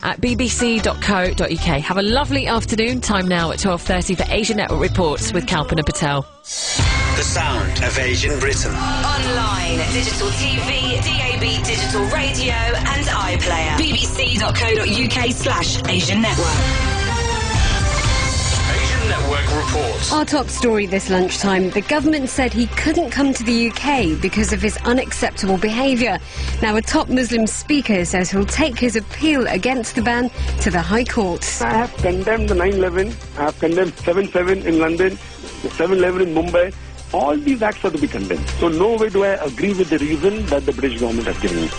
at bbc.co.uk. Have a lovely afternoon. Time now at 12:30 for Asian Network Reports with Kalpana Patel. The sound of Asian Britain. Online, digital TV, DAB digital radio and iPlayer. bbc.co.uk/Asian Network. Network reports. Our top story this lunchtime. The government said he couldn't come to the UK because of his unacceptable behaviour. Now, a top Muslim speaker says he'll take his appeal against the ban to the High Court. I have condemned the 9/11. I have condemned 7/7 in London, the 7/11 in Mumbai. All these acts are to be condemned. So no way do I agree with the reason that the British government has given me.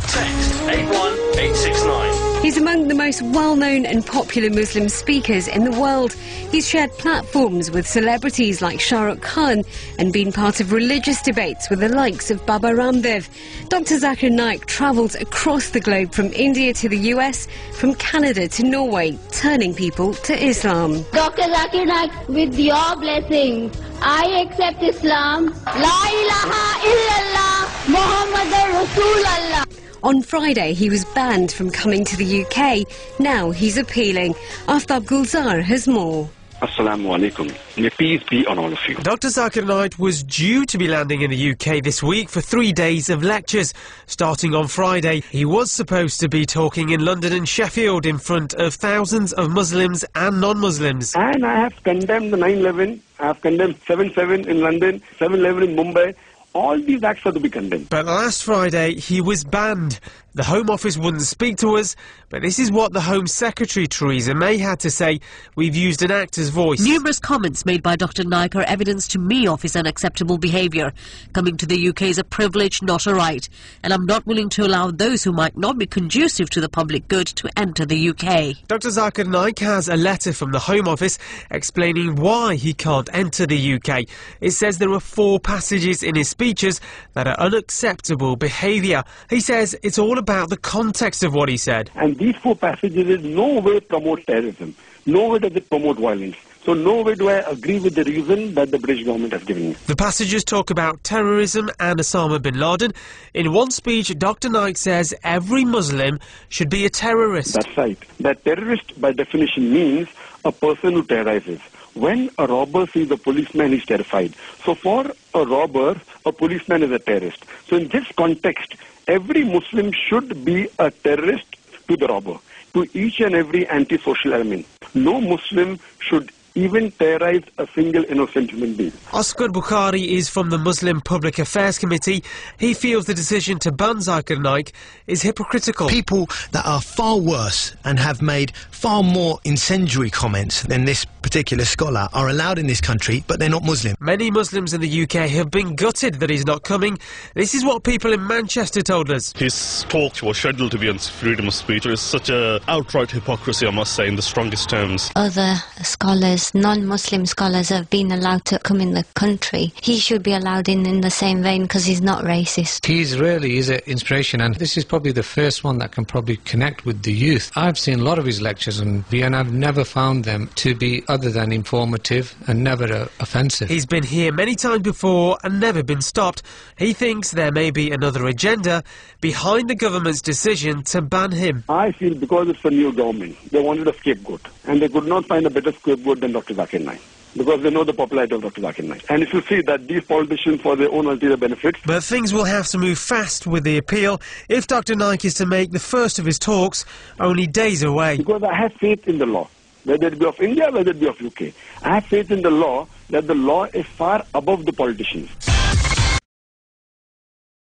Text 81869. He's among the most well-known and popular Muslim speakers in the world. He's shared platforms with celebrities like Shah Rukh Khan and been part of religious debates with the likes of Baba Ramdev. Dr. Zakir Naik travels across the globe from India to the US, from Canada to Norway, turning people to Islam. Dr. Zakir Naik, with your blessings, I accept Islam. La ilaha illallah, Muhammadur Rasulallah. On Friday, he was banned from coming to the UK. Now he's appealing. Aftab Gulzar has more. Assalamu alaikum. May peace be on all of you. Dr. Zakir Naik was due to be landing in the UK this week for 3 days of lectures. Starting on Friday, he was supposed to be talking in London and Sheffield in front of thousands of Muslims and non-Muslims. And I have condemned the 9/11. I have condemned 7/7 in London, 7/11 in Mumbai. All these acts are to be condemned. But last Friday, he was banned. The Home Office wouldn't speak to us, but this is what the Home Secretary, Theresa May, had to say. We've used an actor's voice. Numerous comments made by Dr. Naik are evidence to me of his unacceptable behaviour. Coming to the UK is a privilege, not a right, and I'm not willing to allow those who might not be conducive to the public good to enter the UK. Dr. Zakir Naik has a letter from the Home Office explaining why he can't enter the UK. It says there are 4 passages in his speeches that are unacceptable behaviour. He says it's all about the context of what he said. And these 4 passages in no way promote terrorism. No way does it promote violence. So no way do I agree with the reason that the British government has given me. The passages talk about terrorism and Osama bin Laden. In one speech, Dr. Naik says every Muslim should be a terrorist. That's right. That terrorist, by definition, means a person who terrorizes. When a robber sees a policeman, he's terrified. So for a robber, a policeman is a terrorist. So in this context, every Muslim should be a terrorist to the robber, to each and every antisocial element. No Muslim should even terrorize a single innocent human being. Oscar Bukhari is from the Muslim Public Affairs Committee. He feels the decision to ban Zakir Naik is hypocritical. People that are far worse and have made far more incendiary comments than this particular scholar are allowed in this country, but they're not Muslim. Many Muslims in the UK have been gutted that he's not coming. This is what people in Manchester told us. His talk was scheduled to be on freedom of speech. It's such a outright hypocrisy, I must say, in the strongest terms. Other scholars, non-Muslim scholars, have been allowed to come in the country. He should be allowed in the same vein because he's not racist. He really is an inspiration, and this is probably the first one that can probably connect with the youth. I've seen a lot of his lectures and I've never found them to be other than informative and never offensive. He's been here many times before and never been stopped. He thinks there may be another agenda behind the government's decision to ban him. I feel because it's a new government, they wanted a scapegoat, and they could not find a better scapegoat than Dr. Zakir Naik, because they know the popularity of Dr. Zakir Naik. And if you see that these politicians, for their own ulterior benefits... But things will have to move fast with the appeal if Dr. Naik is to make the first of his talks only days away. Because I have faith in the law, whether it be of India, whether it be of UK. I have faith in the law, that the law is far above the politicians.